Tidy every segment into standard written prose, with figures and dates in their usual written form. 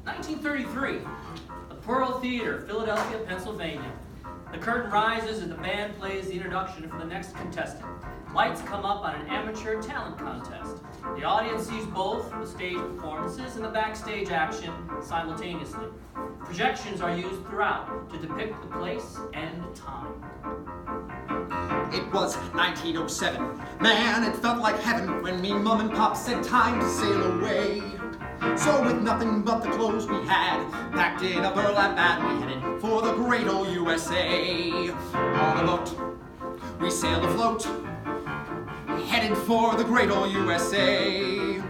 1933, the Pearl Theater, Philadelphia, Pennsylvania. The curtain rises as the band plays the introduction for the next contestant. Lights come up on an amateur talent contest. The audience sees both the stage performances and the backstage action simultaneously. Projections are used throughout to depict the place and time. It was 1907. Man, it felt like heaven when me mum and pop said time to sail away. So with nothing but the clothes we had, packed in a burlap bag, we headed for the great old USA. On a boat, we sailed afloat, headed for the great old USA.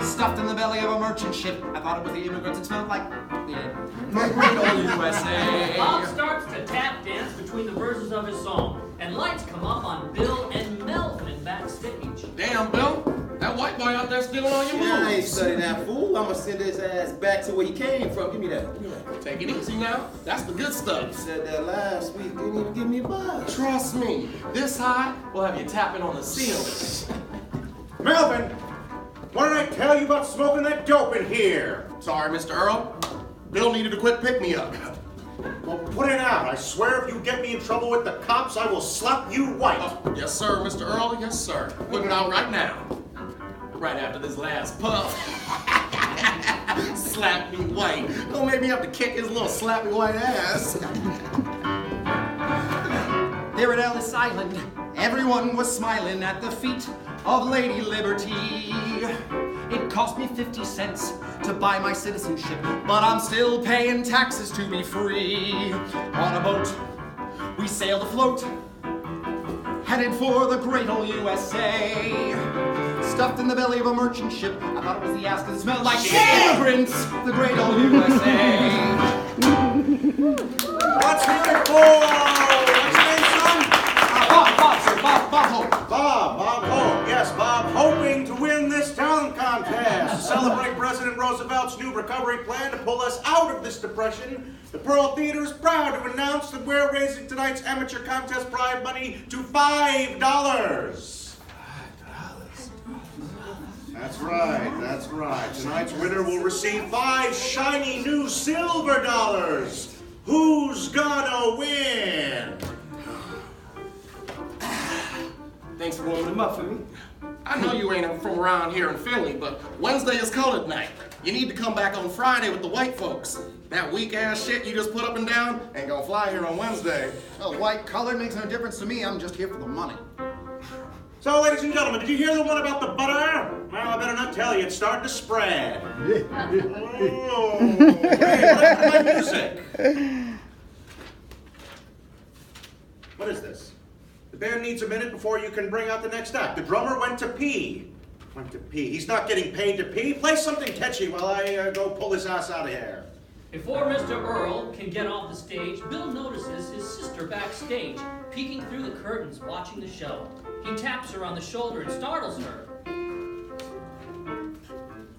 Stuffed in the belly of a merchant ship, I thought it was the immigrants, it smelled like the great old USA. Bob starts to tap dance between the verses of his song, and lights come up on Bill and Melvin backstage. Damn, Bill, that white boy out there stealing all your moves. I ain't studying that fool. I'ma send his ass back to where he came from. Give me that. Take it easy now. That's the good You stuff. said that last week. Didn't even give me a buzz. Trust me, this high, we'll have you tapping on the ceiling. Melvin, what did I tell you about smoking that dope in here? Sorry, Mr. Earl. Bill needed to quit pick-me-up. Well, put it out. I swear if you get me in trouble with the cops, I will slap you white. Yes, sir, Mr. Earl. Yes, sir. Putting it out right now. Right after this last puff. Slap me white. Don't make me have to kick his little slappy white ass. There at Ellis Island, everyone was smiling at the feet of Lady Liberty. It cost me 50 cents to buy my citizenship, but I'm still paying taxes to be free. On a boat, we sailed afloat, headed for the great old USA. Stuffed in the belly of a merchant ship, I thought it was the ass because it smelled like immigrants, the great old USA. What's here for? What's your name, son? Bob Hope. Bob Hope. Yes, Bob, hoping to win this talent contest to celebrate President Roosevelt's new recovery plan to pull us out of this depression. The Pearl Theater is proud to announce that we're raising tonight's amateur contest prize money to $5. That's right. Tonight's winner will receive 5 shiny new silver dollars. Who's gonna win? Thanks for warming him up for me. I know you ain't from around here in Philly, but Wednesday is colored night. You need to come back on Friday with the white folks. That weak-ass shit you just put up and down ain't gonna fly here on Wednesday. Well, white color makes no difference to me. I'm just here for the money. So, ladies and gentlemen, did you hear the one about the butter? Well, I better not tell you. It's starting to spread. Oh, hey, what happened to my music? What is this? The band needs a minute before you can bring out the next act. The drummer went to pee. He's not getting paid to pee. Play something catchy while I go pull his ass out of here. Before Mr. Earl can get off the stage, Bill notices his sister backstage, peeking through the curtains, watching the show. He taps her on the shoulder and startles her.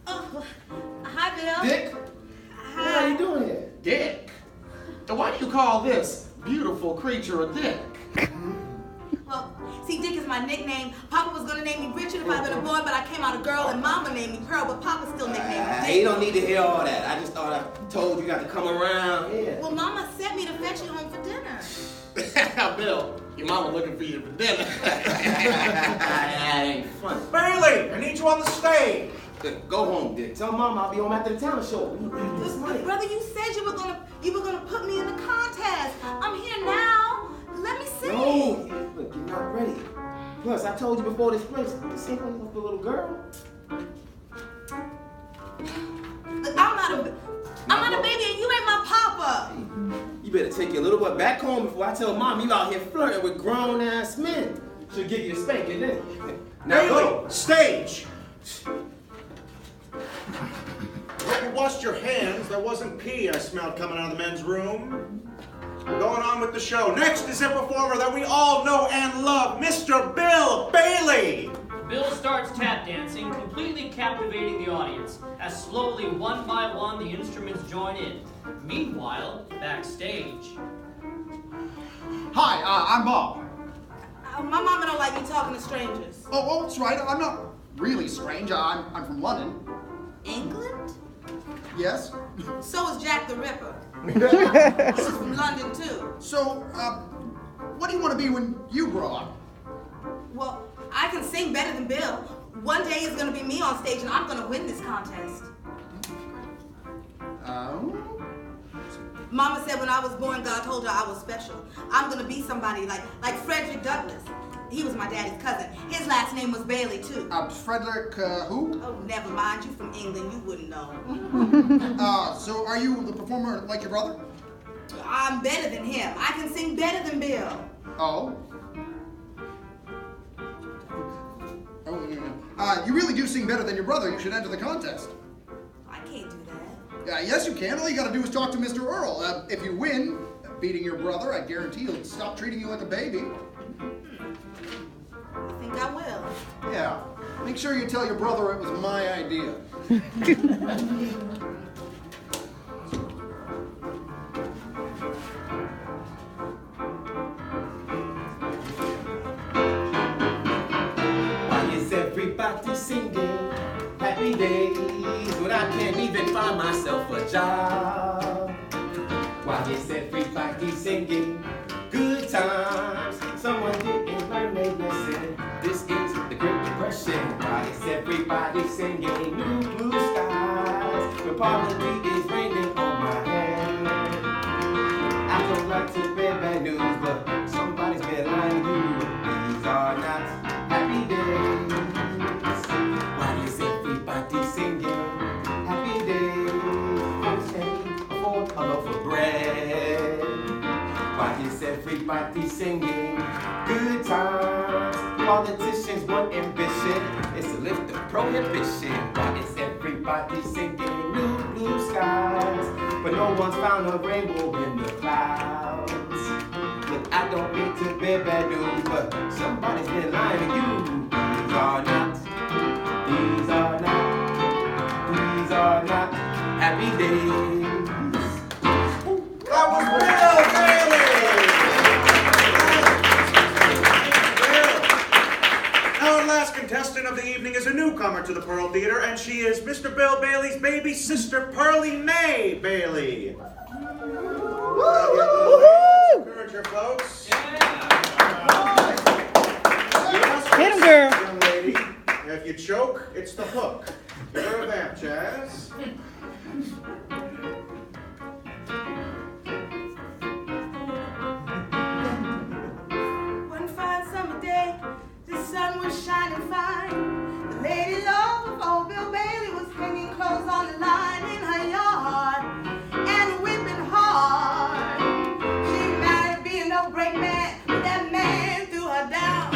Oh, hi, Bill. Dick? What are you doing here? Dick? And why do you call this beautiful creature a dick? Well, see, Dick is my nickname. Papa was gonna name me Richard if I'd been a boy, but I came out a girl, and Mama named me Pearl, but Papa still nicknamed me Dick. You don't need to hear all that. I just thought I told you got to come around. Yeah. Well, Mama sent me to fetch you home for dinner. Bill, your mama looking for you for dinner. That ain't funny. Bailey, I need you on the stage. Go home, Dick. Tell Mama I'll be home after the talent show. This money. Brother, you said you were gonna put me in the contest. I'm here now. Let me sing. No, look, you're not ready. Plus, I told you before this place, this ain't gonna be a little girl. Look, I'm not a baby, and you ain't my papa. You better take your little butt back home before I tell Mom you out here flirting with grown-ass men. She'll give you a spanking then. Now Bailey, go. stage. Hope you washed your hands. There wasn't pee I smelled coming out of the men's room. Going on with the show. Next is a performer that we all know and love, Mr. Bill Bailey. Bill starts tap dancing, completely captivating the audience, as slowly, one by one, the instruments join in. Meanwhile, backstage. Hi, I'm Bob. My mama don't like me talking to strangers. Oh, that's right. I'm not really strange. I'm from London. England? Yes? So is Jack the Ripper. He's from London, too. So, what do you want to be when you grow up? Well, I can sing better than Bill. One day it's gonna be me on stage and I'm gonna win this contest. Mama said when I was born, God told her I was special. I'm gonna be somebody like Frederick Douglass. He was my daddy's cousin. His last name was Bailey, too. Frederick, who? Oh, never mind. You from England. You wouldn't know. So are you the performer like your brother? I'm better than him. I can sing better than Bill. Oh? You really do sing better than your brother. You should enter the contest. I can't do that. Yes, you can. All you gotta do is talk to Mr. Earl. If you win, beating your brother, I guarantee he'll stop treating you like a baby. I think I will. Yeah. Make sure you tell your brother it was my idea. Why is everybody singing happy days when I can't even find myself a job? Why is everybody singing good times? Someone didn't learn a lesson. This is the Great Depression. Why is everybody singing new blue skies when poverty is raining on my head? I don't like to bear bad news, but somebody's been lying to you. These are not happy days. Why is everybody singing happy days? Folks can't afford a loaf of bread. Why is everybody singing good times? Politicians' one ambition is to lift the prohibition. Why is everybody singing new blue skies, but no one's found a rainbow in the clouds? Look, I don't mean to bear bad news, but somebody's been lying to you. These are not happy days. That was Bill Bailey! Our last contestant of the evening is a newcomer to the Pearl Theater, and she is Mr. Bill Bailey's baby sister, Pearlie Mae Bailey. Encourage her, folks. Hit him, girl. Young lady, if you choke, it's the hook. Give her a vamp, Jazz. One fine summer day, the sun was shining fine. The lady love of old Bill Bailey was hanging clothes on the line in her yard and whipping hard. She married being no break man, but that man threw her down.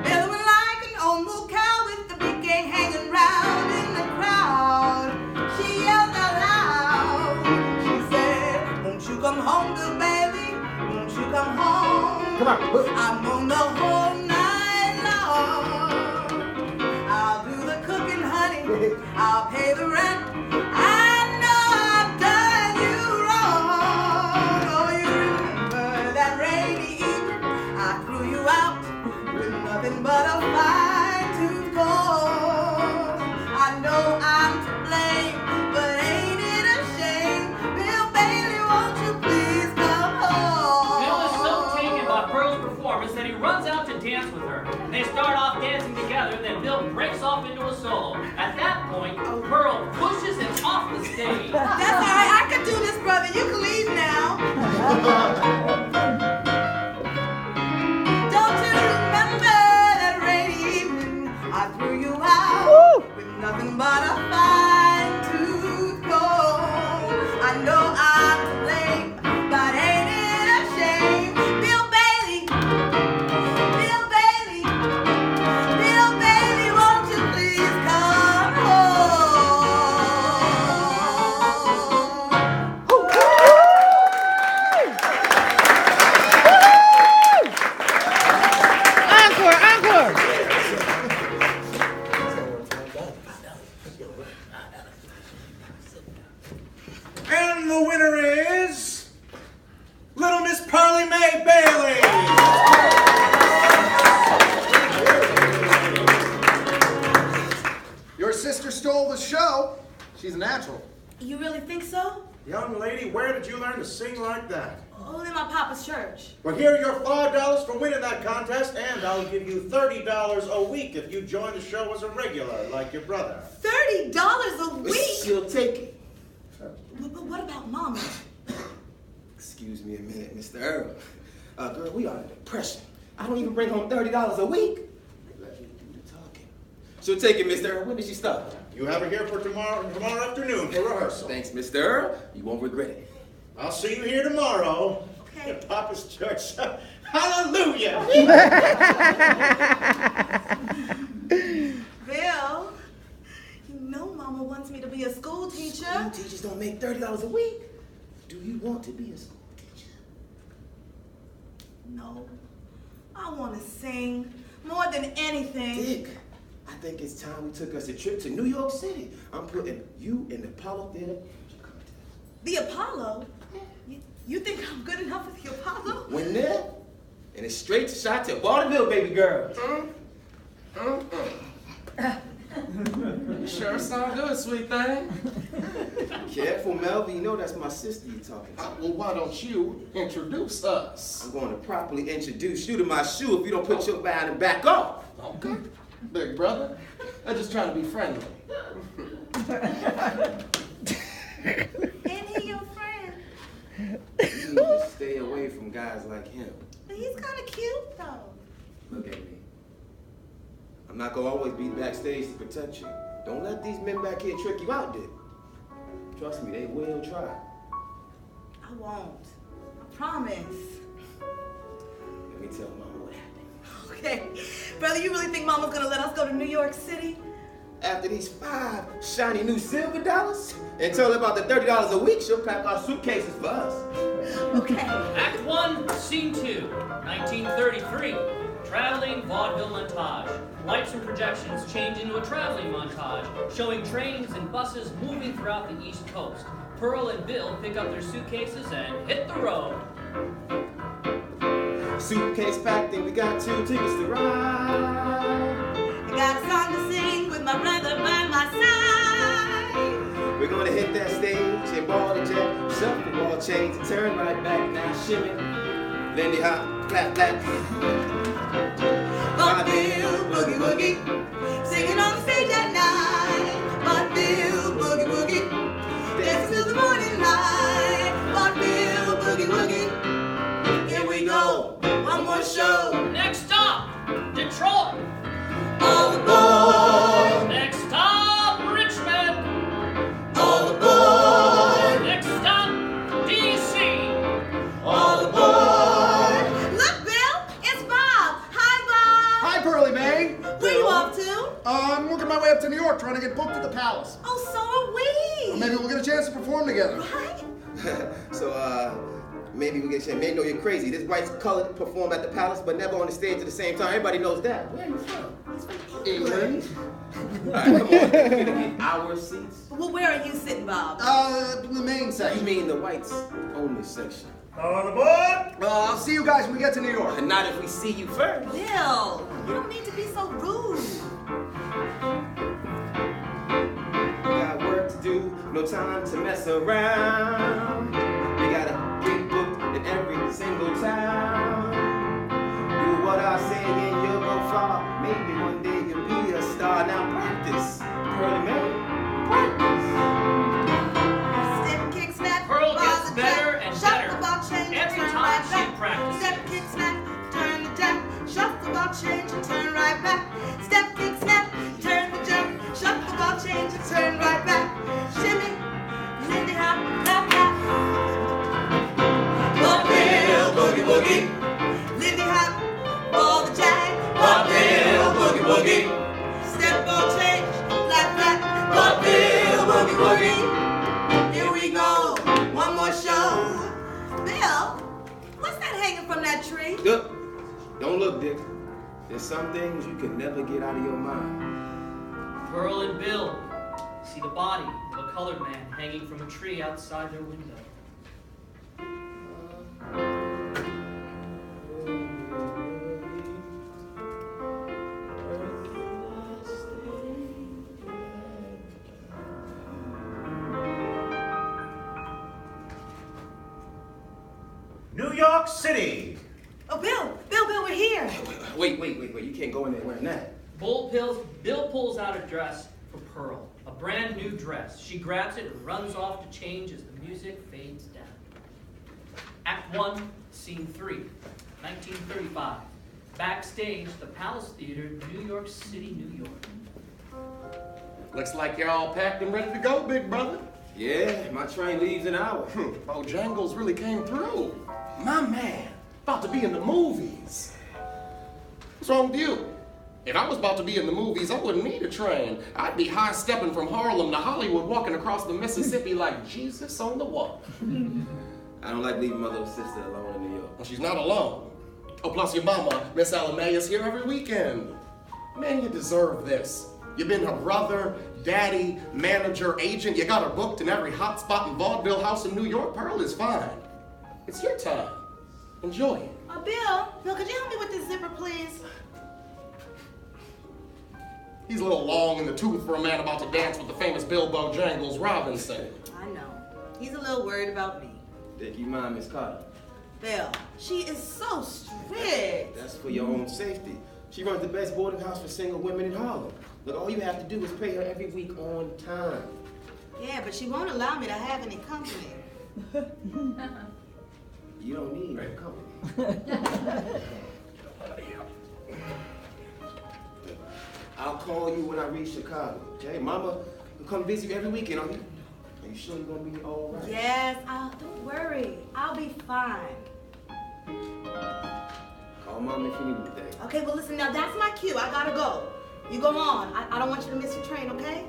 Billy was like an old moo cow with the big gang hanging round in the crowd. She yelled out loud. She said, "Won't you come home, Bill Bailey? Won't you come home? Come on. I'm on the whole night long. I'll do the cooking, honey. I'll pay the rent. I know I've done you wrong. Oh, you remember that rainy evening I threw you out with nothing but a fine tooth comb. I know I'm to blame, but ain't it a shame? Bill Bailey, won't you please come home?" Bill is so taken by Pearl's performance that he runs out to dance with her. They start off dancing together, then Bill breaks off into a solo. At that point, Pearl pushes him off the stage. That's all right. I can do this, brother. You can leave now. Don't you remember that rainy evening I threw you out with nothing but a fine tooth comb? I know I'm to blame, but ain't it a shame? Bill Bailey, Bill Bailey, Bill Bailey, won't you please come home? Encore, encore. And the winner is Little Miss Pearlie Mae Bailey. Your sister stole the show. She's a natural. You really think so? Young lady, where did you learn to sing like that? Oh, in my papa's church. Well, here are your $5 for winning that contest, and I'll give you $30 a week if you join the show as a regular, like your brother. $30 a week? She'll take it. But what about Mama? Excuse me a minute, Mr. Earl. Girl, we are in a depression. I don't even bring home $30 a week. Let me do the talking. She'll take it, Mr. Earl. When does she start? You have her here for tomorrow afternoon for rehearsal. Thanks, Mr. Earl. You won't regret it. I'll see you here tomorrow. Okay. At Papa's church. Hallelujah! Bill, you know Mama wants me to be a school teacher. School teachers don't make $30 a week. Do you want to be a school teacher? No, I want to sing more than anything. Dick, I think it's time we took us a trip to New York City. I'm putting you in the Apollo Theater contest. The Apollo? You think I'm good enough with the Apollo? Win there, and it's straight shot to vaudeville, baby girl. You sure sound good, sweet thing. Careful, Melvin. You know that's my sister you're talking to. Well, why don't you introduce us? I'm going to properly introduce you to my shoe if you don't put your behind and back off. Okay, big brother. I'm just trying to be friendly. Ain't he your friend? You need to stay away from guys like him. But he's kind of cute, though. Look at me. I'm not going to always be backstage to protect you. Don't let these men back here trick you out, Dick. Trust me, they will try. I won't. I promise. Let me tell Mama what happened. Okay. Brother, you really think Mama's gonna let us go to New York City? After these 5 shiny new silver dollars, and tell her about the $30 a week, she'll pack our suitcases for us. Okay. Act 1, Scene 2, 1933. Traveling vaudeville montage. Lights and projections change into a traveling montage, showing trains and buses moving throughout the East Coast. Pearl and Bill pick up their suitcases and hit the road. Suitcase packed and we got 2 tickets to ride. I got a song to sing with my brother by my side. We're gonna hit that stage and ball the jet, shuffle the ball change and turn right back. Now shimmy, Lindy hop, clap, clap. Vaudeville, boogie, woogie, singing on the stage at night. Vaudeville, boogie, woogie, dancing till the morning light. Vaudeville, boogie, woogie, here we go, one more show. Next stop, Detroit. All aboard, Next stop, Richmond. all aboard, Next stop, DC. all aboard. Look, Bill, it's Bob. Hi, Bob. Hi, Pearly May. Where you off to? I'm working my way up to New York, trying to get booked at the Palace. Oh, so are we. Well, maybe we'll get a chance to perform together. Right? So, maybe we get a chance. They know you're crazy. This white colored perform at the Palace, but never on the stage at the same time. Everybody knows that. Where are you from? England. All right, come on. We're gonna get our seats. Well, where are you sitting, Bob? The main You section. mean the whites only section? All aboard! I'll see you guys when we get to New York. And not if we see you first. Bill, you don't need to be so rude. We got work to do, no time to mess around. We gotta get booked in every single town. Do what I say and you'll go far. Maybe one day you'll be a star. Now practice, Pearly May, practice. Step, kick, snap. Pearl ball gets the better jack, and shuffle better the ball, change, every turn time right she back. practices. Step, kick, snap, turn the jack, shuffle the ball, change, and turn right back. Step, kick, snap, turn the jack, shuffle the ball, change, and turn right back. Shimmy, Lindy hop, clap, clap. Vaudeville, boogie, woogie. Lindy hop, ball the jack. Vaudeville, boogie, woogie. Step, ball, change, flat, flat. Vaudeville, boogie, woogie. Here we go, one more show. Bill, what's that hanging from that tree? Look, don't look, Dick. There's some things you can never get out of your mind. Pearl and Bill see the body of a colored man hanging from a tree outside their window. New York City. Oh, Bill, we're here. Wait. You can't go in there wearing that. Bill pulls out a dress for Pearl, a brand new dress. She grabs it and runs off to change as the music fades down. Act 1, Scene 3, 1935. Backstage, the Palace Theater, New York City, New York. Looks like you're all packed and ready to go, big brother. Yeah, my train leaves in an hour. Bojangles really came through. My man, about to be in the movies. What's wrong with you? If I was about to be in the movies, I wouldn't need a train. I'd be high-stepping from Harlem to Hollywood, walking across the Mississippi like Jesus on the wall. I don't like leaving my little sister alone in New York. Well, she's not alone. Oh, plus your mama, Miss Alamea, is here every weekend. Man, you deserve this. You've been her brother, daddy, manager, agent. You got her booked in every hot spot and vaudeville house in New York. Pearl is fine. It's your time. Enjoy it. Bill, could you help me with this zipper, please? He's a little long in the tooth for a man about to dance with the famous Bill Bojangles Robinson. I know. He's a little worried about me. Keep your mind, Miss Carter. Bill, she is so strict. That's for your own safety. She runs the best boarding house for single women in Harlem. Look, all you have to do is pay her every week on time. Yeah, but she won't allow me to have any company. You don't need no company. I'll call you when I reach Chicago, okay? Mama will come visit you every weekend, are you? Are you sure you're gonna be all right? Yes, don't worry. I'll be fine. Call Mama if you need anything. Okay, well listen, now that's my cue. I gotta go. You go on. I don't want you to miss your train, okay?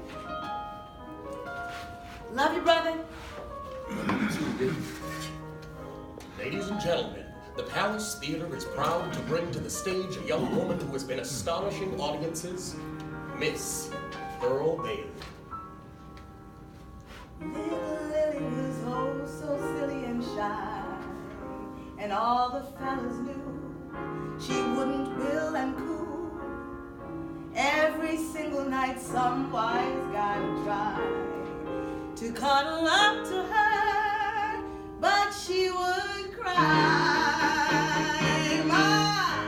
Love you, brother. Ladies and gentlemen, the Palace Theater is proud to bring to the stage a young woman who has been astonishing audiences, Miss Pearl Bailey. Little Lily was oh so silly and shy, and all the fellas knew she wouldn't bill and coo. Every single night some wise guy would try to cuddle up to her, but she would cry. Ma,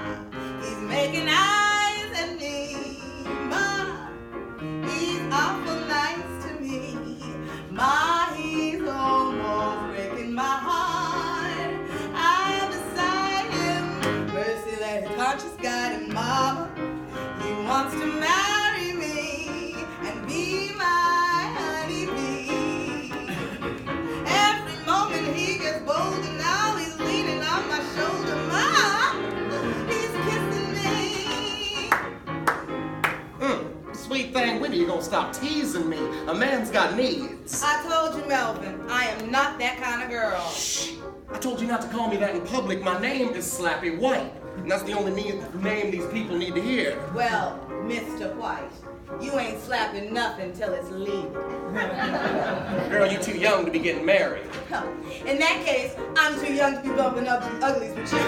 he's making eyes at me. Ma, he's awful nice to me. Ma, he's almost breaking my heart. I'm beside him. Mercy, let his conscience guide him. Mama, he wants to marry me and be my honeybee. Every moment he gets bolder. Now he's leaning on my shoulder. Ma, he's kissing me. Sweet thing, when are you gonna stop teasing me? A man's got needs. I told you, Melvin, I am not that kind of girl. Shh! I told you not to call me that in public. My name is Slappy White, and that's the only name these people need to hear. Well, Mr. White, you ain't slapping nothing till it's legal. Girl, you too young to be getting married. In that case, I'm too young to be bumping up the uglies with you.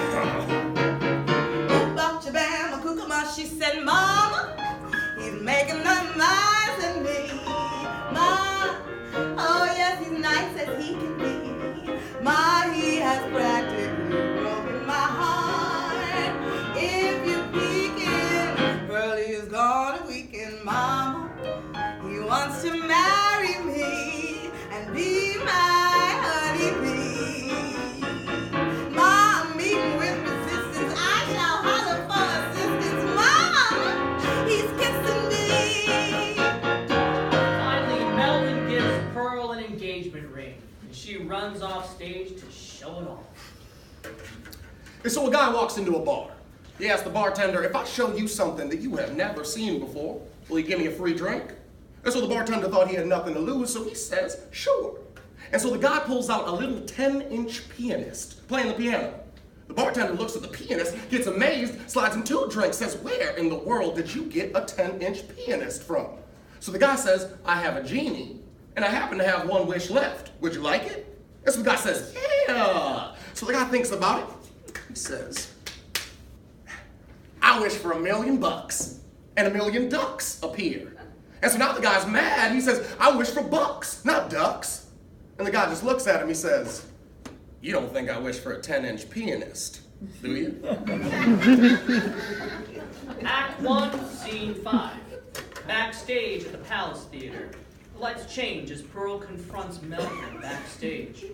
Oop, bop, shabam, a she said, Mama, he's making them eyes at me. Ma, oh yes, he's nice as he can be. Ma, he has practically broken my heart. If you're peeking, Pearlie is gone a weekend. Mama, he wants to marry me and be my honeybee. Ma, I'm meeting with resistance. I shall holler for assistance. Mama, he's kissing me. Finally, Melvin gives Pearl an engagement ring, and she runs off stage to show it off. And so a guy walks into a bar. He asks the bartender, if I show you something that you have never seen before, will you give me a free drink? And so the bartender thought he had nothing to lose, so he says, sure. And so the guy pulls out a little 10-inch pianist playing the piano. The bartender looks at the pianist, gets amazed, slides him 2 drinks, says, where in the world did you get a 10-inch pianist from? So the guy says, I have a genie, and I happen to have 1 wish left. Would you like it? And so the guy says, yeah. So the guy thinks about it. He says, I wish for $1 million, and $1 million ducks appear. And so now the guy's mad. He says, I wish for bucks, not ducks. And the guy just looks at him. He says, You don't think I wish for a 10-inch pianist, do you? Act 1, Scene 5. Backstage at the Palace Theater. The lights change as Pearl confronts Melvin backstage.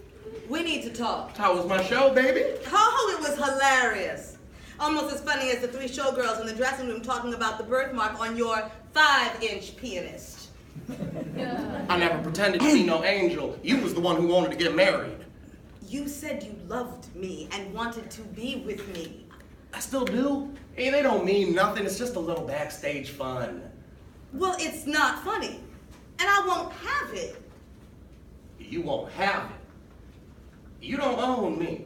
We need to talk. How was my show, baby? Oh, it was hilarious. Almost as funny as the 3 showgirls in the dressing room talking about the birthmark on your 5-inch pianist. I never pretended to be no angel. You was the one who wanted to get married. You said you loved me and wanted to be with me. I still do. Hey, they don't mean nothing. It's just a little backstage fun. Well, it's not funny, and I won't have it. You won't have it. You don't own me.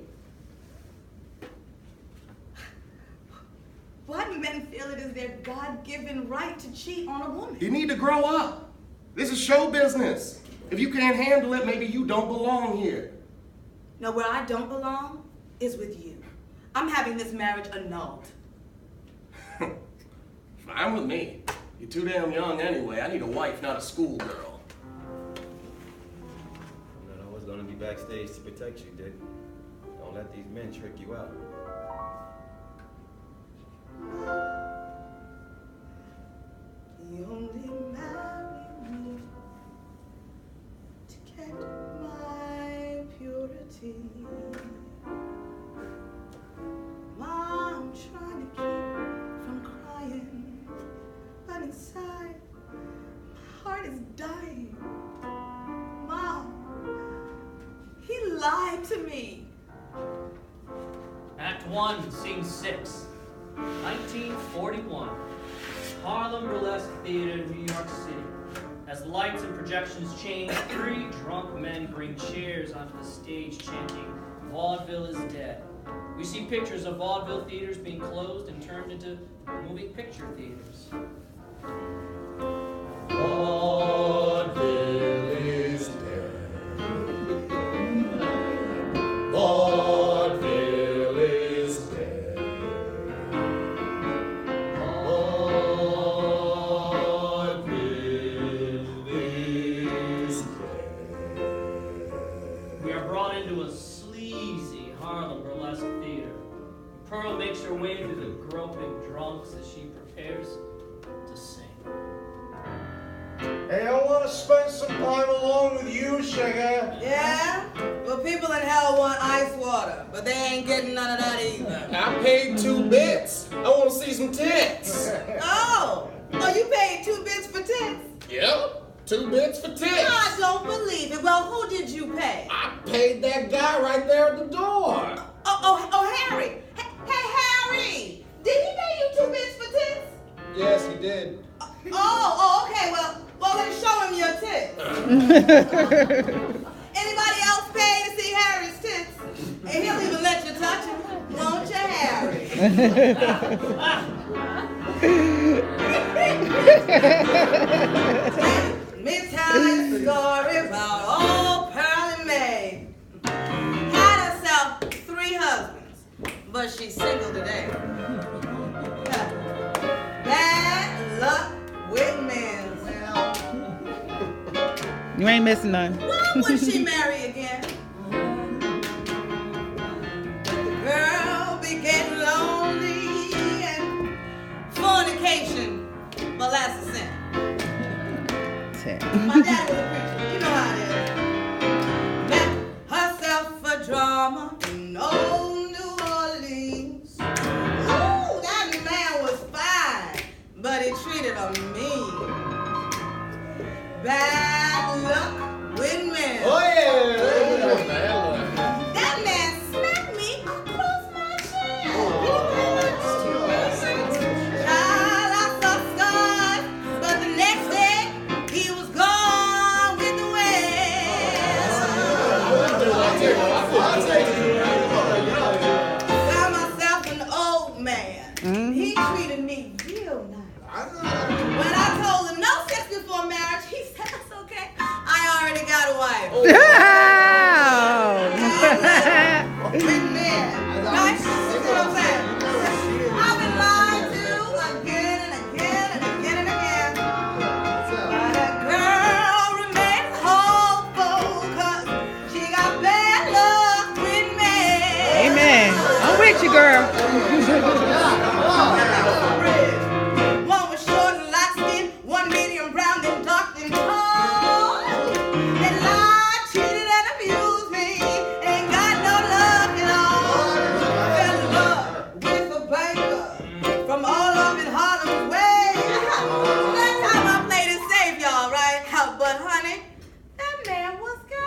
Why do men feel it is their God-given right to cheat on a woman? You need to grow up. This is show business. If you can't handle it, maybe you don't belong here. Now, where I don't belong is with you. I'm having this marriage annulled. Fine with me. You're too damn young anyway. I need a wife, not a schoolgirl. I'm not always gonna be backstage to protect you, Dick. Don't let these men trick you out. You only marry me to get my purity. Mom, trying to keep from crying, but inside my heart is dying. Mom, he lied to me. Act 1, Scene 6. 1941. Harlem Burlesque Theater, New York City. As the lights and projections change, 3 drunk men bring chairs onto the stage chanting, "Vaudeville is dead." We see pictures of vaudeville theaters being closed and turned into moving picture theaters. Vaudeville is dead. Vaudeville is dead. Vaudeville is dead. We are brought into a sleazy Harlem Burlesque theater. Pearl makes her way through the groping drunks as she prepares to sing. Hey, I want to spend some time alone with you, sugar. Yeah? Well, people in hell want ice water, but they ain't getting none of that either. I paid 2 bits. I want to see some tits. Oh, you paid 2 bits for tits? Yep, 2 bits for tits. I don't believe it. Well, who did you pay? I paid that guy right there at the door. Oh, Harry. Hey, Harry. Did he pay you 2 bits for tits? Yes, he did. Okay. Well, then show him your tits. Anybody else pay to see Harry's tits? And he'll even let you touch him. Won't you, Harry? Let me tell you a story about old Pearlie Mae. Had herself 3 husbands, but she's single today. Bad luck with men. Well, You ain't missing none. why would she marry again? But the girl be getting lonely and fornication, well, that's a sin. My dad was a preacher. You know how it is. Met herself a drama in old New Orleans. Ooh, that man was fine, but he treated her mean. Bad luck with men. Oh, yeah. That man smacked me across my chin. Child, I saw scars, but the next day he was gone with the wind. Found myself an old man. He treated me real nice. When I told him no sex before marriage, he said, "That's okay. I already got a wife." With men, right? You know what I'm saying? I've been lied to again and again and again and again. But a girl remains hopeful 'cause she got bad luck with got you, girl. One was short and light skinned, one medium brown, then dark, then tall. They lied, cheated, and abused me. Ain't got no luck at all. Fell in love with a banker from all up in Harlem's way. That time I played it safe, y'all, right? But honey, that man was God.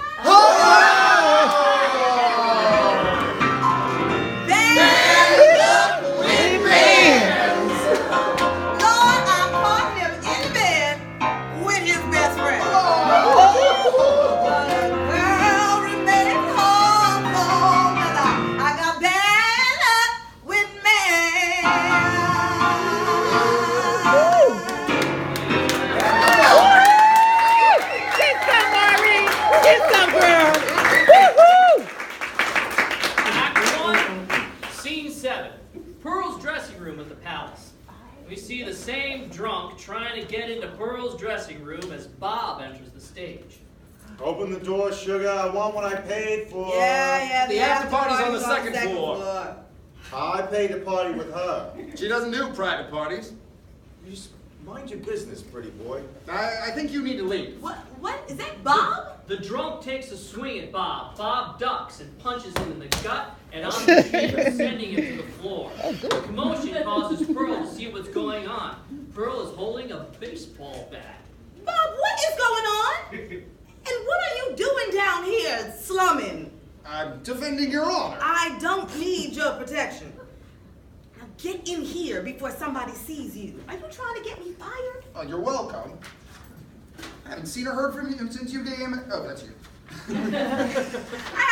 Lord, I caught him in bed with his best friend. But a girl remained hopeful that I got bad luck with men. Get some, Maureen. Get some, girl. Woo-hoo. Act 1, Scene 7. Pearl's dressing room at the palace. We see the same drunk trying to get into Pearl's dressing room as Bob enters the stage. Open the door, sugar. I want what I paid for. Yeah, The after party's on the second floor. I paid to party with her. She doesn't do private parties. You just mind your business, pretty boy. I think you need to leave. What is that, Bob? The drunk takes a swing at Bob. Bob ducks and punches him in the gut and on the cheek, sending him to the floor. The commotion causes Pearl to see what's going on. Pearl is holding a baseball bat. Bob, what is going on? And what are you doing down here, slumming? I'm defending your honor. I don't need your protection. Now get in here before somebody sees you. Are you trying to get me fired? Oh, you're welcome. I haven't seen or heard from you since you became... Oh, that's you. I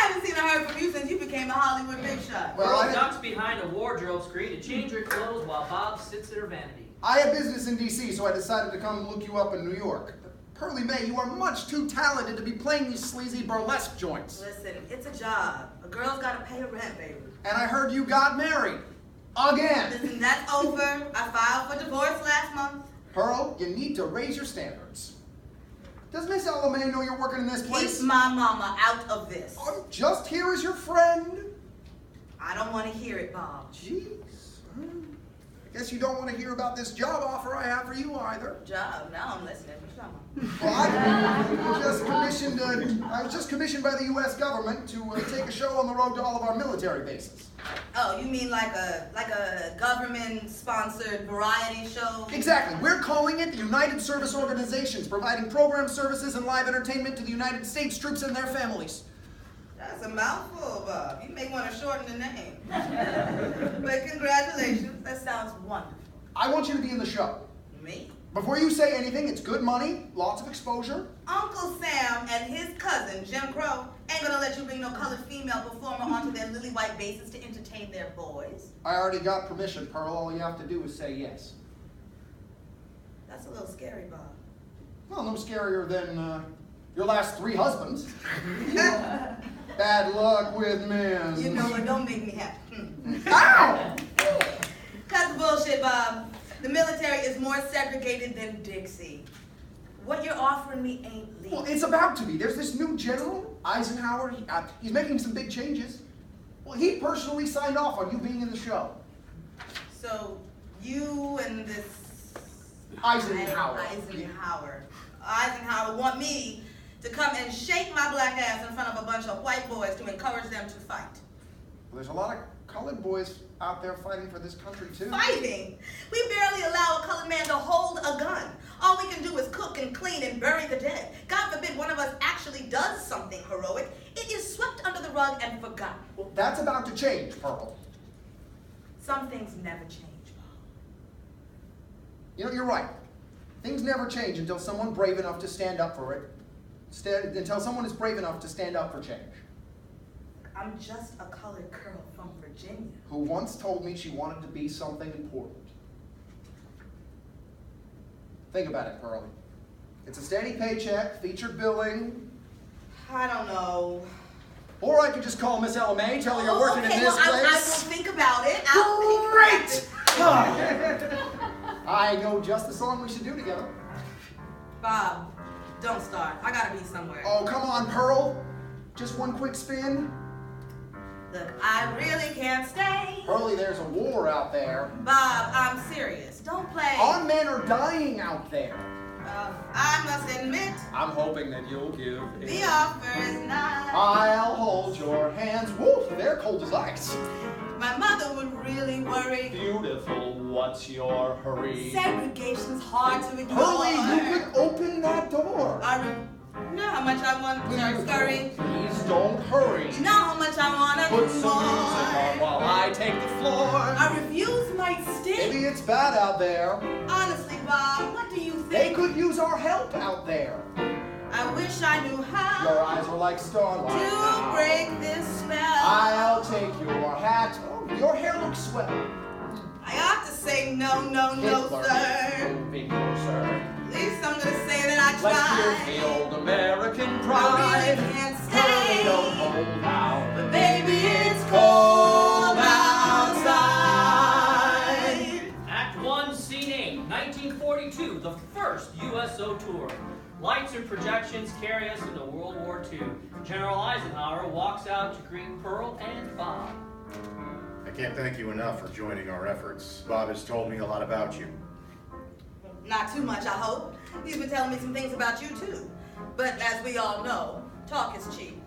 haven't seen or heard from you since you became a Hollywood big shot. Well, Pearl I- ducks behind a wardrobe screen to change her clothes while Bob sits at her vanity. I have business in D.C., so I decided to come look you up in New York. Pearly May, you are much too talented to be playing these sleazy burlesque joints. Listen, it's a job. A girl's got to pay her rent, baby. And I heard you got married. Again. Listen, that's over. I filed for divorce last month. Pearl, you need to raise your standards. Does Miss Elamay know you're working in this place? Keep my mama out of this. I'm just here as your friend. I don't want to hear it, Bob. Jeez. I guess you don't want to hear about this job offer I have for you either. Job. Now I'm listening. What you talking about? Well, I was just commissioned by the U.S. government to take a show on the road to all of our military bases. Oh, you mean like a government-sponsored variety show? Exactly. We're calling it the United Service Organizations, providing program services and live entertainment to the United States troops and their families. That's a mouthful, Bob. You may want to shorten the name. But congratulations. That sounds wonderful. I want you to be in the show. Me? Before you say anything, it's good money, lots of exposure. Uncle Sam and his cousin, Jim Crow, ain't gonna let you bring no colored female performer onto their lily white bases to entertain their boys. I already got permission, Pearl. All you have to do is say yes. That's a little scary, Bob. Well, no scarier than your last 3 husbands. Bad luck with men. You know what? Don't make me happy. Ow! Cut the bullshit, Bob. The military is more segregated than Dixie. What you're offering me ain't legal. Well, it's about to be. There's this new general, Eisenhower. He's making some big changes. Well, he personally signed off on you being in the show. So, you and this... Eisenhower. Eisenhower want me to come and shake my black ass in front of a bunch of white boys to encourage them to fight. Well, there's a lot of colored boys out there fighting for this country, too. Fighting? We barely allow a colored man to hold a gun. All we can do is cook and clean and bury the dead. God forbid one of us actually does something heroic. It is swept under the rug and forgotten. Well, that's about to change, Pearl. Some things never change, Bob. You know, you're right. Things never change until someone brave enough to stand up for it. Until someone is brave enough to stand up for change. I'm just a colored girl from Virginia. Who once told me she wanted to be something important. Think about it, Pearlie. It's a steady paycheck, featured billing. I don't know. Or I could just call Miss Elamay, tell her you're working in this I will place. think about it. Great! I know just the song we should do together. Bob, don't start. I gotta be somewhere. Oh, come on, Pearl. Just one quick spin. Look, I really can't stay. Pearlie, there's a war out there. Bob, I'm serious. Don't play. Our men are dying out there. I must admit, I'm hoping that you'll give the offer is nice. I'll hold your hands. Woo, they're cold as ice. My mother would really worry. Beautiful, what's your hurry? Segregation's hard to ignore. Pearlie, you could open that door. You know how much I want to scurry. Please don't hurry. You know how much I want to Put do some music on more. while I take the floor. A refuse might sting. Maybe it's bad out there. Honestly, Bob, what do you think? They could use our help out there. I wish I knew how Your eyes are like starlight to now. break this spell. I'll take your hat. Oh, your hair looks swell. I ought to say no, no, no, Hitler sir. is moving closer. At least I'm gonna say that I Let's hear tried. the old American I pride. really can't Pearlie, stay. don't hold out. But baby, it's cold outside. Act 1, Scene 8, 1942, the first USO tour. Lights and projections carry us into World War II. General Eisenhower walks out to greet Pearl and Bob. I can't thank you enough for joining our efforts. Bob has told me a lot about you. Not too much, I hope. He's been telling me some things about you, too. But as we all know, talk is cheap.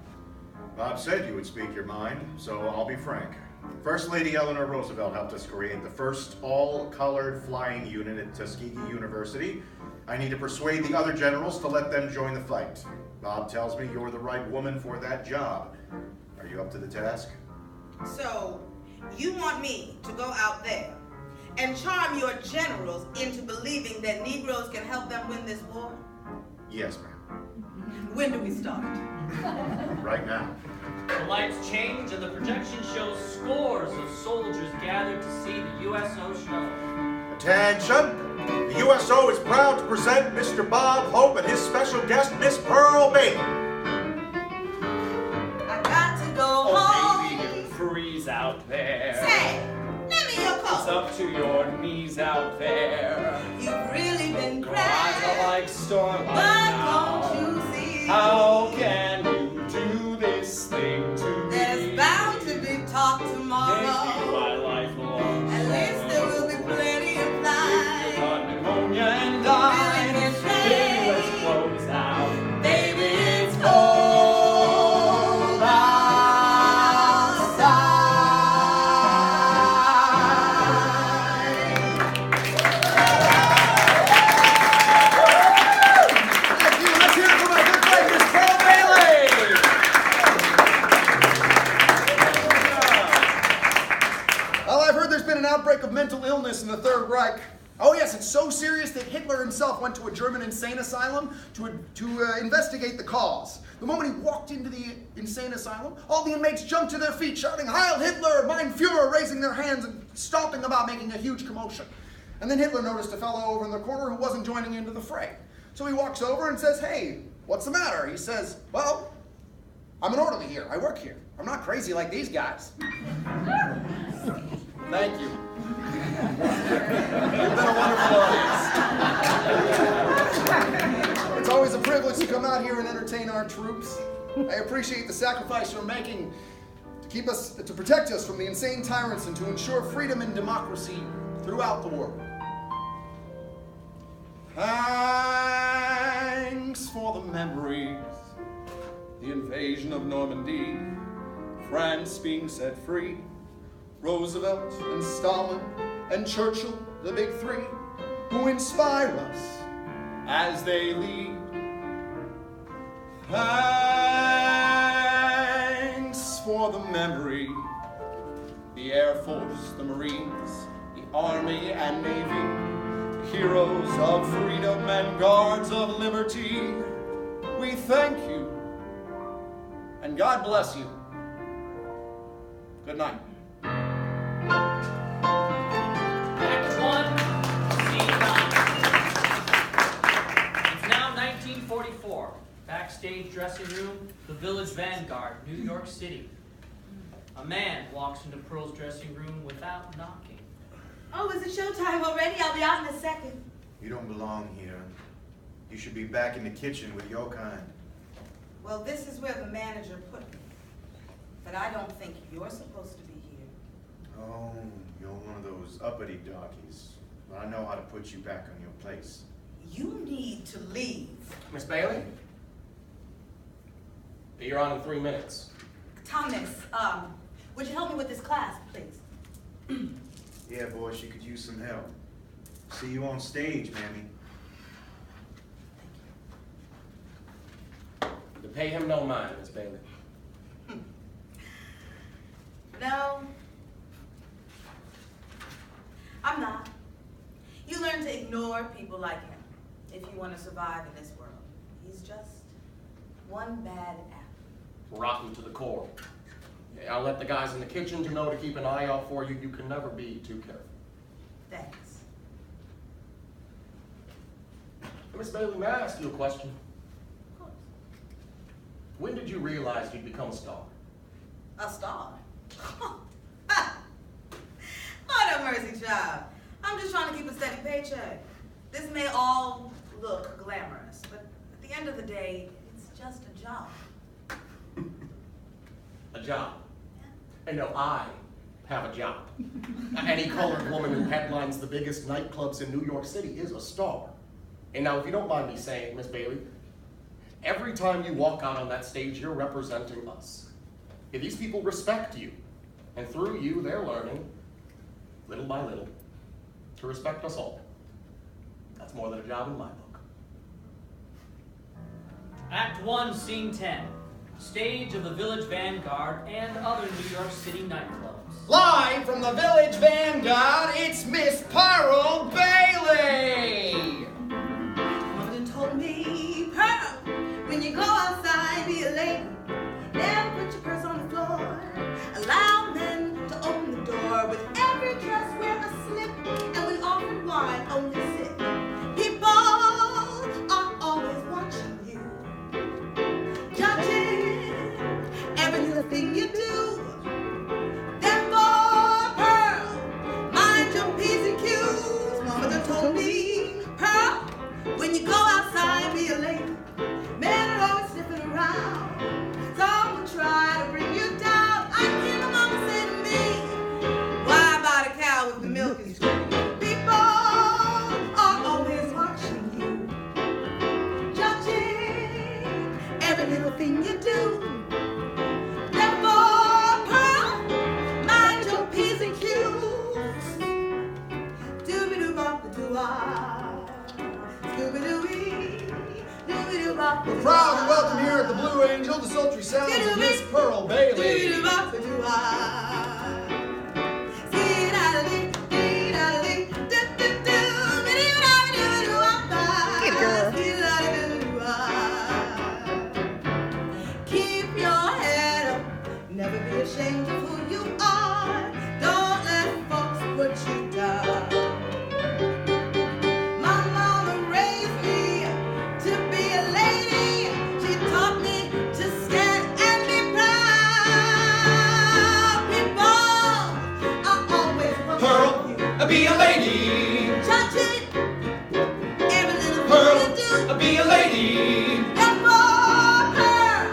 Bob said you would speak your mind, so I'll be frank. First Lady Eleanor Roosevelt helped us create the first all-colored flying unit at Tuskegee University. I need to persuade the other generals to let them join the fight. Bob tells me you're the right woman for that job. Are you up to the task? So, you want me to go out there and charm your generals into believing that Negroes can help them win this war? Yes, ma'am. When do we start? Right now. The lights change and the projection shows scores of soldiers gathered to see the USO show. Attention! The USO is proud to present Mr. Bob Hope and his special guest, Miss Pearl Bailey. I got to go Oh, home. baby, you freeze out there. Say, lend me your It's coat. up to your knees out there. You've really been Your eyes are cracked. like starlight But now. don't you see? How can you do this thing to me? There's bound to be talk Maybe tomorrow. my life belongs At least there will be plenty of If you time. got pneumonia and died, Really can't baby, let's stay. close out. Baby, it's cold outside. Thank you. Let's hear it for my good friend, Miss Pearl Bailey. Well, I've heard there's been an outbreak of mental illness in the Third Reich. Oh yes, it's so serious that Hitler himself went to a German insane asylum to investigate the cause. The moment he walked into the insane asylum, all the inmates jumped to their feet, shouting, "Heil Hitler, mein Führer," raising their hands and stomping about, making a huge commotion. And then Hitler noticed a fellow over in the corner who wasn't joining into the fray. So he walks over and says, "Hey, what's the matter?" He says, "Well, I'm an orderly here. I work here. I'm not crazy like these guys." Thank you. You've been a wonderful audience. It's always a privilege to come out here and entertain our troops. I appreciate the sacrifice you're making to protect us from the insane tyrants and to ensure freedom and democracy throughout the world. Thanks for the memories, the invasion of Normandy, France being set free, Roosevelt and Stalin and Churchill, the big three, who inspire us as they lead. Thanks for the memory, the Air Force, the Marines, the Army and Navy, heroes of freedom and guards of liberty. We thank you, and God bless you. Good night. Act 1, Scene 9. It's now 1944. Backstage dressing room, the Village Vanguard, New York City. A man walks into Pearl's dressing room without knocking. Oh, is it showtime already? I'll be out in a second. You don't belong here. You should be back in the kitchen with your kind. Well, this is where the manager put me. But but I don't think you're supposed to be here. Oh, you're one of those uppity darkies. But I know how to put you back on your place. You need to leave. Miss Bailey? You're on in 3 minutes. Thomas, would you help me with this class, please? Yeah, boy, she could use some help. See you on stage, Mammy. To pay him no mind, Miss Bailey. No, I'm not. You learn to ignore people like him if you want to survive in this world. He's just one bad apple. Rotten to the core. Yeah, I'll let the guys in the kitchen to know to keep an eye out for you. You can never be too careful. Thanks. Miss Bailey, may I ask you a question? Of course. When did you realize you'd become a star? A star? What a mercy child. I'm just trying to keep a steady paycheck. This may all look glamorous, but at the end of the day, it's just a job. A job. And no, I have a job. Any colored woman who headlines the biggest nightclubs in New York City is a star. And now, if you don't mind me saying, Miss Bailey, every time you walk out on that stage, you're representing us. If these people respect you, and through you, they're learning, little by little, to respect us all. That's more than a job in my book. Act 1, Scene 10. Stage of the Village Vanguard and other New York City nightclubs. Live from the Village Vanguard, it's Miss Pearl Bailey! Mama told me, Pearl, when you go outside, be a lady. Never put your purse on the floor. Allow men to open the door. With every dress, wear a slip. And when offered wine, only sip. People are always watching you, judging every little thing you do. Therefore, Pearl, mind your P's and Q's. Mama done told me, Pearl, when you go outside, be a lady. Men are always sniffing around. Some will try to bring you down. I hear my mama say to me, why buy the cow if the milk is free? People are always watching you, judging every little thing you do. Therefore, Pearl, mind your P's and Q's. Dooby-doo-bop-a-doo-ah, Scooby-doo-wee, dooby-doo-bop-a-doo-ah. We're proud to welcome here at the Blue Angel the sultry sounds of Miss Pearl Bailey. Keep your head up, never be ashamed of who you are. Don't let folks put you down. My mama raised me to be a lady. She taught me to stand and be proud. People are always watching you, Pearl, be a lady. judging every little Pearl, thing you do. be a lady. Therefore, Pearl,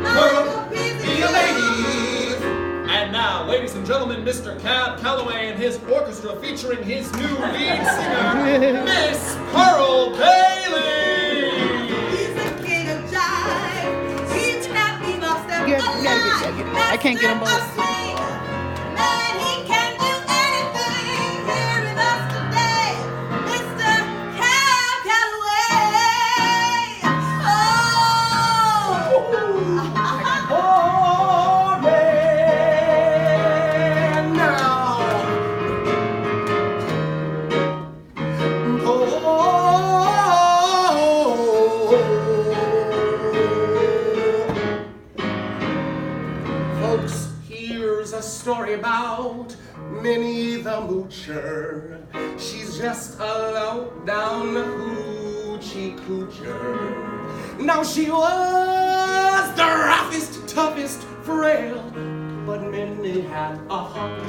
mind your P's and Be a lady. Q's. And now, ladies and gentlemen, Mr. Cab Calloway and his orchestra featuring his new lead singer, Miss Pearl Bailey. He's the king of jive. He's not be lost ever You gotta alive. get I can't get them both. Master of swing. Man, he can do anything. Here with us today, Mr. Cab Calloway. Oh, man, now. Folks, here's a story about Minnie the Moocher. She's just a low-down hoochie coocher. Now she was the roughest, toughest, frail, but Minnie had a heart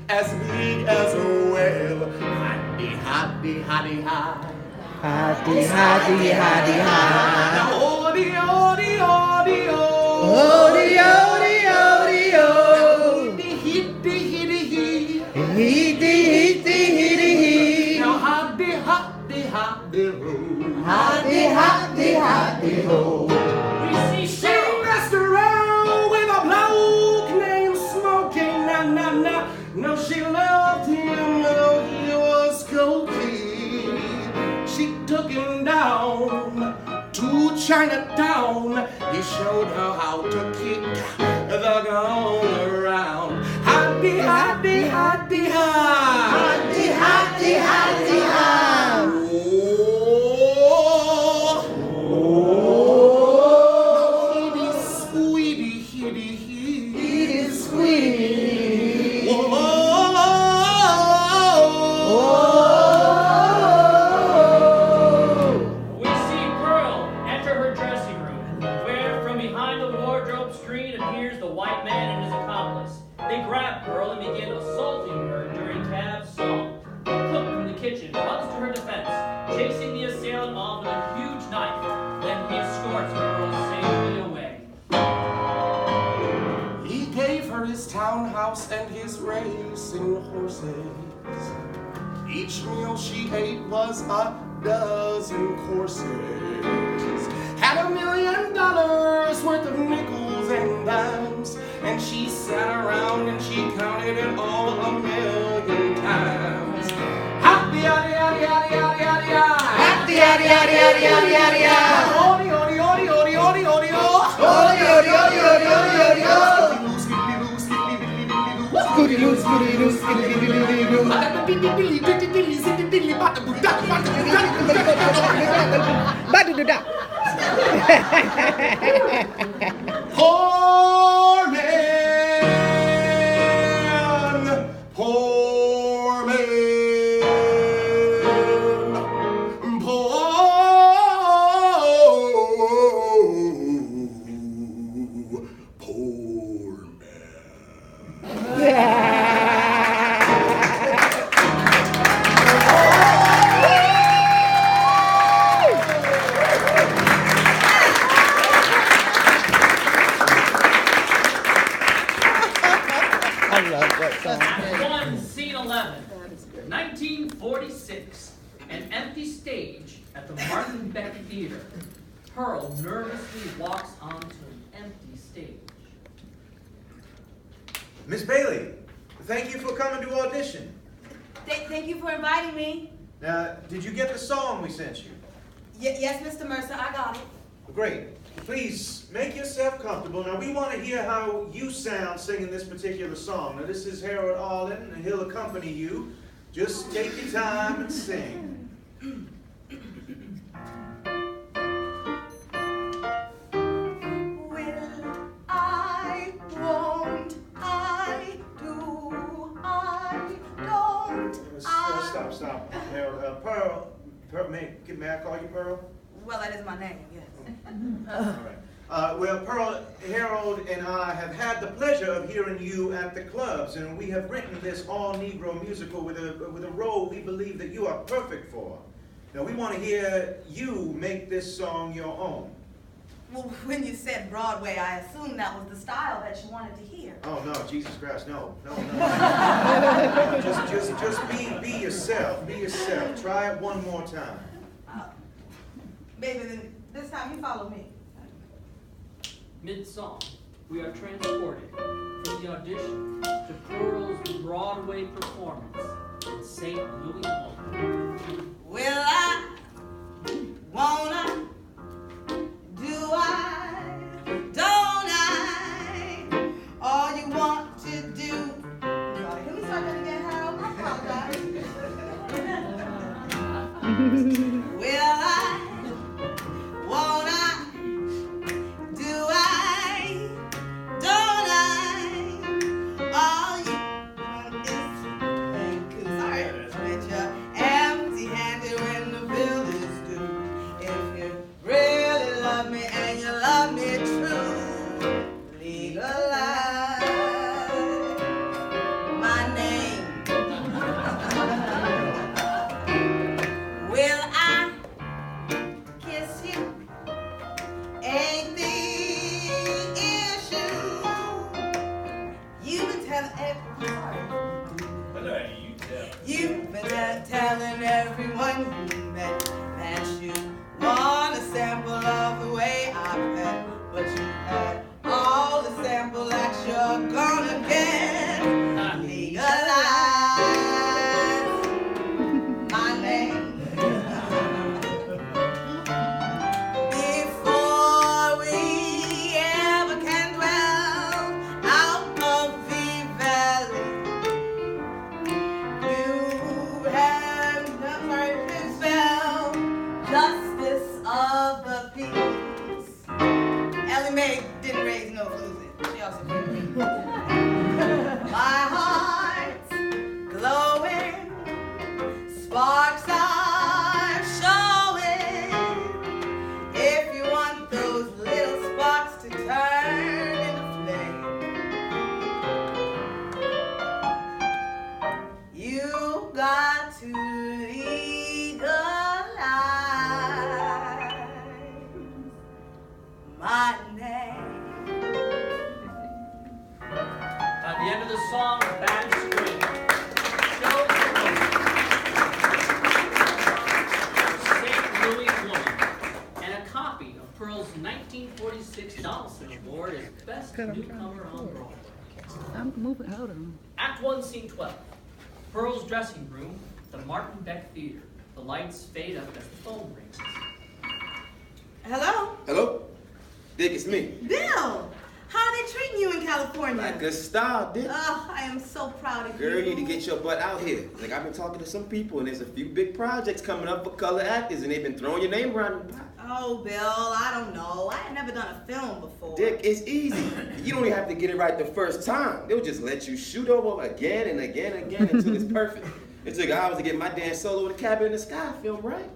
as big as a whale. Haddy, haddy, haddy, hi. Hidey, hidey, hidey, hidey. Now, odie, odie, odie, odie. Odie, odie, odie, Chinatown. He showed her how to kick the gong around. Hotty, hotty, hotty, ha. Hotty, hotty, hotty, ha. Oh, hitty, squeedy, hitty, hitty, squeedy. We see Pearl enter her dressing room, where from behind the wardrobe screen appears the white man and his accomplice. They grab Pearl and begin assaulting her during Cab's song. The cook from the kitchen runs to her defense, chasing the assailant off with a huge knife. Then he escorts Pearl safely away. He gave her his townhouse and his racing horses. Each meal she ate was a dozen courses. Had $1 million worth of nickels and dimes, and she sat around and she counted it all 1,000,000 times. Happy, yaddy, yaddy, yaddy, yaddy, yaddy, yaddy. Happy, yaddy, yaddy, yaddy, yaddy, yaddy, yaddy. Odi, odi, odi, odi, odi, odi, odi. Odi, odi, odi, odi, odi, odi, odi. Scooty doo, scooty doo, scooty doo, doo, doo, doo. Ba-do-do-da. Poor man, poor man, poor man. I love that song. Act 1, Scene 11, 1946. An empty stage at the Martin Beck Theater. Pearl nervously walks onto an empty stage. Miss Bailey, thank you for coming to audition. Thank you for inviting me. Now, did you get the song we sent you? Yes, Mr. Mercer, I got it. Great. Please make yourself comfortable. Now, we want to hear how you sound singing this particular song. Now, this is Harold Arlen, and he'll accompany you. Just take your time and sing. Will I, won't I, do I, don't I? Stop. Harold, Pearl, may I call you Pearl? Well, that is my name, yes. All right. Well, Pearl, Harold and I have had the pleasure of hearing you at the clubs, and we have written this all-Negro musical with a role we believe that you are perfect for. Now, we want to hear you make this song your own. Well, when you said Broadway, I assumed that was the style that you wanted to hear. Oh no, Jesus Christ, no. just be yourself. Be yourself. Try it one more time. Baby, then this time you follow me. Mid-song, we are transported from the audition to Pearl's Broadway performance in St. Louis, Missouri. Will I, wanna, do I, don't I, all you want to do. Sorry, can we start that again, Harold? I apologize. Will I, won't I, do I, don't I, all you want is thank you. Sorry, when you're empty-handed when the bill is due. If you really love me and you love me true, legalize my name. Will I kiss you? Ain't the issue. You've been telling everyone you met that you want a sample of the way I bet, but you had all the sample that you're gonna get. Legalize my name before song Bad Spring. Show St. Louis Woman, and a copy of Pearl's 1946 Donaldson Award as Best Newcomer on Broadway. I'm moving. Hold on. Act 1, Scene 12. Pearl's dressing room, the Martin Beck Theater. The lights fade up as the phone rings. Hello? Hello? Dick, it's me. Bill! How are they treating you in California? Like a star, Dick. Oh, I am so proud of Girl, you. you need to get your butt out here. Like, I've been talking to some people, and there's a few big projects coming up for color actors, and they've been throwing your name around the pot. Oh, Bill, I don't know. I had never done a film before. Dick, it's easy. You don't even have to get it right the first time. They'll just let you shoot over again and again and again until it's perfect. It took hours to get my damn Solo in the Cabin in the Sky film right.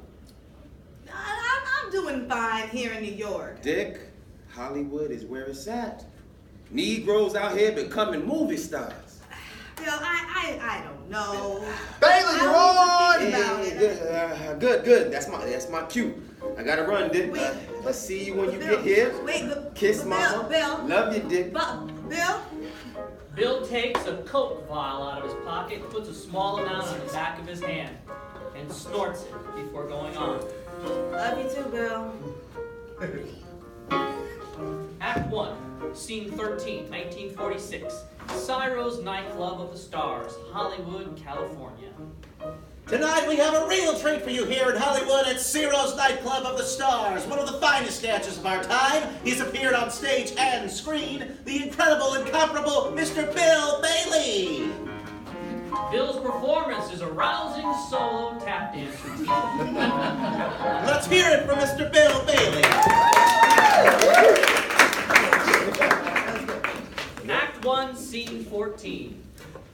I'm doing fine here in New York. Dick, Hollywood is where it's at. Negroes out here becoming movie stars. Bill, I don't know. Bailey, you're on! About it. Good. That's my cue. I gotta run, Dick. Wait. Let's see you when you Bill, get here. Wait, but Kiss but mama. Bill, Love you, Dick. Bill? Bill takes a Coke vial out of his pocket, puts a small amount on the back of his hand, and snorts it before going on. Love you too, Bill. Act 1, Scene 13, 1946. Cyro's Nightclub of the Stars, Hollywood, California. Tonight we have a real treat for you here in Hollywood at Ciro's Nightclub of the Stars, one of the finest dancers of our time. He's appeared on stage and screen, the incredible, incomparable Mr. Bill Bailey. Bill's performance is a rousing solo tap dance routine. Let's hear it for Mr. Bill Bailey. Act 1, Scene 14,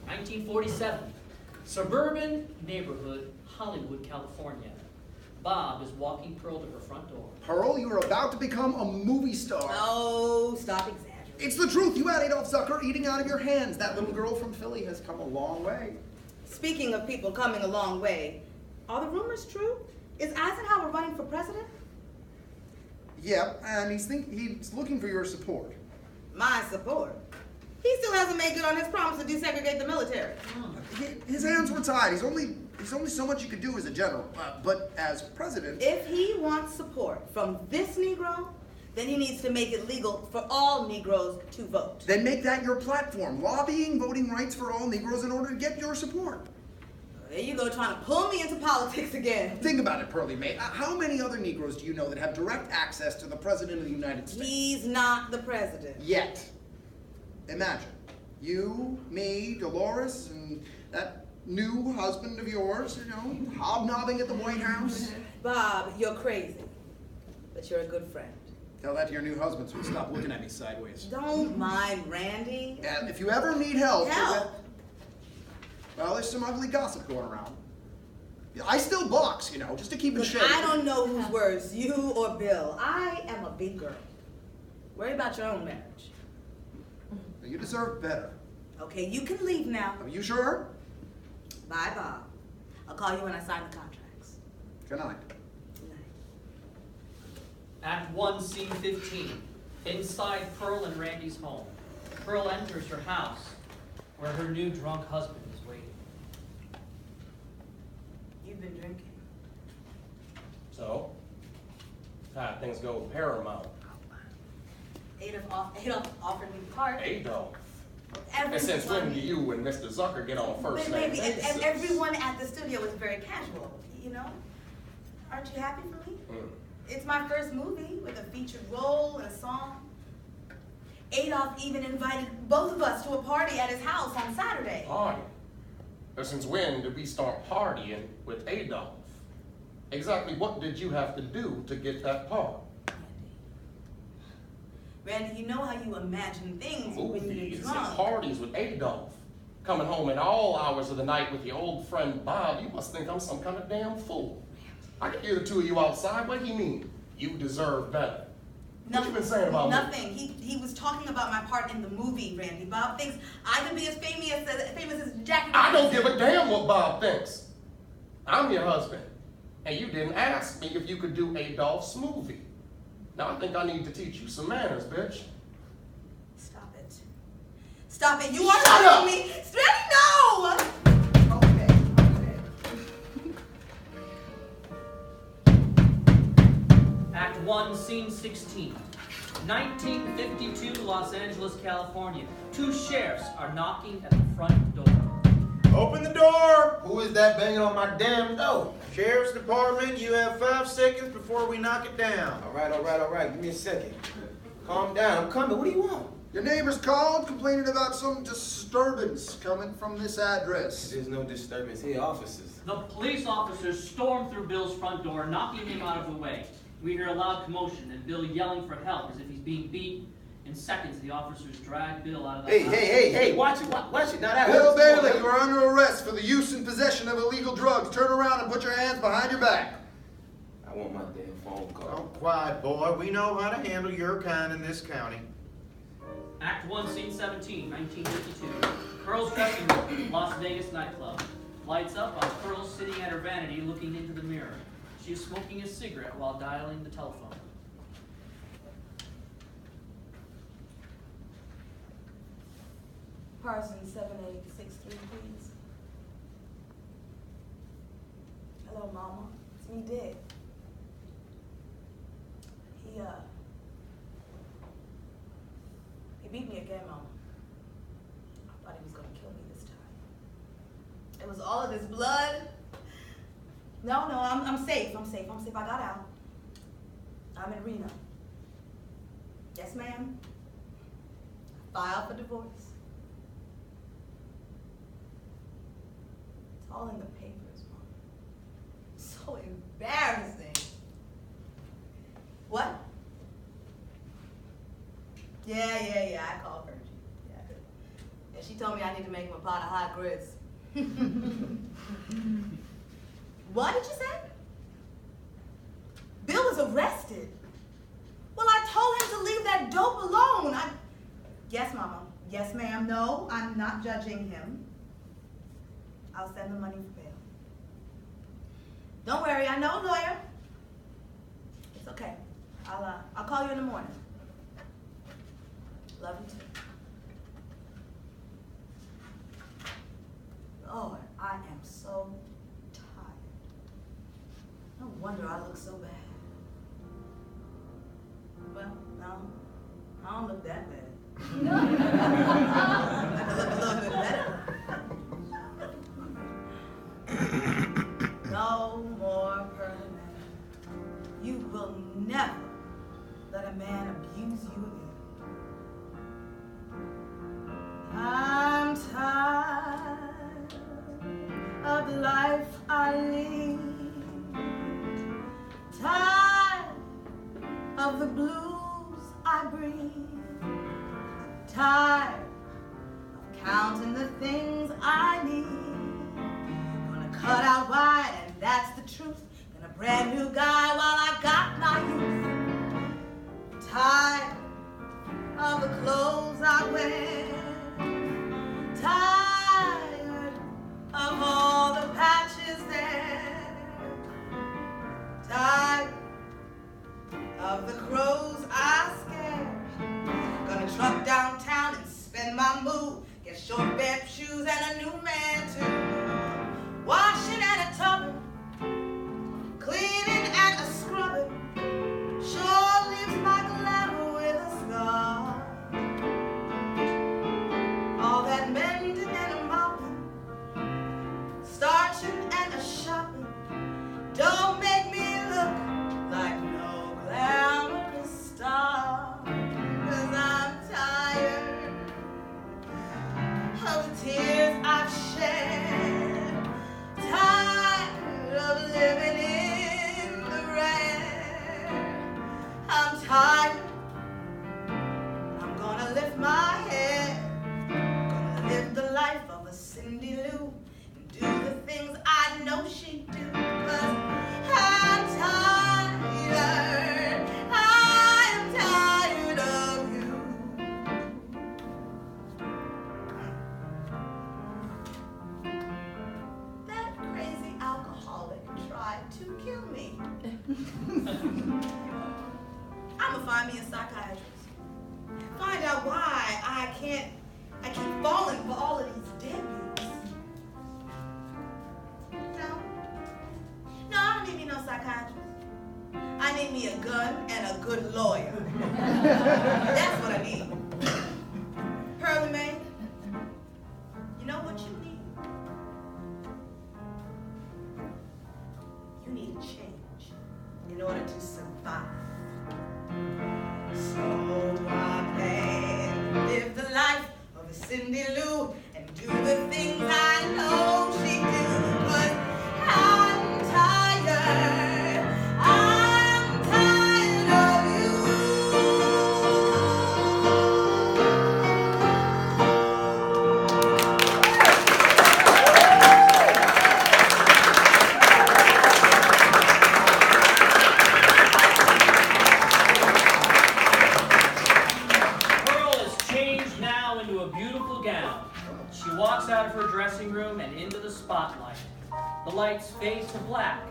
1947. Suburban neighborhood, Hollywood, California. Bob is walking Pearl to her front door. Pearl, you are about to become a movie star. Oh, stop exaggerating. It's the truth. You had Adolf Zucker eating out of your hands. That little girl from Philly has come a long way. Speaking of people coming a long way, are the rumors true? Is Eisenhower running for president? Yeah, and he's looking for your support. My support. He still hasn't made good on his promise to desegregate the military. His hands were tied. He's only so much you could do as a general. But as president... If he wants support from this Negro, then he needs to make it legal for all Negroes to vote. Then make that your platform. Lobbying voting rights for all Negroes in order to get your support. There you go, trying to pull me into politics again. Think about it, Pearlie Mae. How many other Negroes do you know that have direct access to the President of the United States? He's not the president. Yet. Imagine. You, me, Dolores, and that new husband of yours, hobnobbing at the White House. Bob, you're crazy, but you're a good friend. Tell that to your new husband so he'll stop looking at me sideways. Don't mind Randy. And if you ever need help... Help? Well, there's some ugly gossip going around. I still box, just to keep it Look, shady. I don't know who's worse, you or Bill. I am a big girl. Worry about your own marriage. You deserve better. Okay, you can leave now. Are you sure? Bye, Bob. I'll call you when I sign the contracts. Good night. Good night. Act 1, Scene 15. Inside Pearl and Randy's home. Pearl enters her house, where her new drunk husband is waiting. You've been drinking. So, how things go with Paramount? Adolf offered me the part. Adolf. Everyone- And since when do you and Mr. Zucker get on a first name Baby, basis? and everyone at the studio was very casual, Aren't you happy for me? It's my first movie with a featured role and a song. Adolf even invited both of us to a party at his house on Saturday. Party? But since when did we start partying with Adolf? Exactly what did you have to do to get that part? Randy, you know how you imagine things when you Movies get and drunk. parties with Adolf. Coming home at all hours of the night with your old friend Bob, you must think I'm some kind of damn fool. I can hear the two of you outside. What do you mean? You deserve better. What you been saying about me? Nothing. He was talking about my part in the movie, Randy. Bob thinks I could be as famous as Jackie. I don't give a damn what Bob thinks. I'm your husband, and you didn't ask me if you could do Adolf's movie. Now I think I need to teach you some manners, bitch. Stop it. Stop it. You are Shut up. hurting me. Ready? No. Okay. Act 1, Scene 16. 1952, Los Angeles, California. Two sheriffs are knocking at the front door. Open the door! Who is that banging on my damn door? Sheriff's Department, you have 5 seconds before we knock it down. All right. Give me a second. Calm down. I'm coming. What do you want? Your neighbors called complaining about some disturbance coming from this address. There's no disturbance here, officers. The police officers storm through Bill's front door, knocking him out of the way. We hear a loud commotion and Bill yelling for help as if he's being beat. In seconds, the officers drag Bill out of the house. Hey, watch it. Watch it. Now that Bill hurts. Bailey, you are under arrest for the use and possession of illegal drugs. Turn around and put your hands behind your back. I want my damn phone Oh, call. quiet, boy. We know how to handle your kind in this county. Act 1, Scene 17, 1952. Pearl's dressing room, Las Vegas nightclub. Lights up on Pearl sitting at her vanity looking into the mirror. She is smoking a cigarette while dialing the telephone. Person 7863, please. Hello, Mama. It's me, Dick. He beat me again, Mama. I thought he was gonna kill me this time. It was all of this blood. No, I'm safe. I got out. I'm in Reno. Yes, ma'am. Filed for divorce. It's all in the papers, Mom. So embarrassing. What? Yeah, I called her. Yeah, she told me I need to make him a pot of hot grits. What did you say? Bill was arrested. Well, I told him to leave that dope alone. Yes, Mama. Yes, ma'am. No, I'm not judging him. I'll send the money for bail. Don't worry, I know a lawyer. It's okay. I'll call you in the morning. Love you too. Lord, I am so tired. No wonder I look so bad. Well, no, I don't look that bad. I could look a little bit better. No more Pearl Man. You will never let a man abuse you again. I'm tired of the life I lead. Tired of the blues I breathe. Tired of counting the things I need. Gonna cut out wide, and that's the truth. Been a brand new guy while I got my youth. Tired of the clothes I wear. Tired of all the patches there. Tired of the crows I scare. Gonna truck downtown and spend my mood. Get short bare shoes and a new man too. Washing and a tubbing, cleaning and a scrubbing. Sure leaves my glamour with a scar. All that mending and a mopping, starching and a shopping, don't make me look like no glamorous star. 'Cause I'm tired of the tears I've shed. Tired of living in the rain. I'm tired. I'm gonna lift my head. Gonna live the life of a Cindy Lou and do the things I know she'd do. 'Cause I'm tired. I'm tired of you. That crazy alcoholic tried to kill me. I'ma find me a psychiatrist. Find out why I keep need me a gun and a good lawyer. That's what I need. Pearlie Mae, you know what you need? You need a change in order to survive. So I plan to live the life of a Cindy Lou and do the things I know she do. But I'm tired. I'm tired of you. Pearl is changed now into a beautiful gown. She walks out of her dressing room and into the spotlight. The lights fade to black.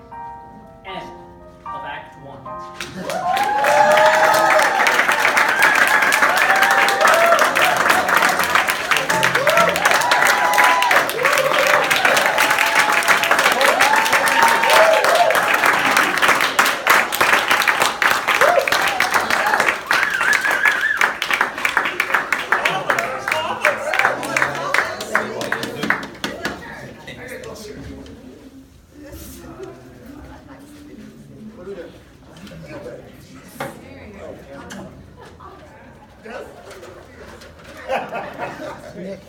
End of Act 1. Nick.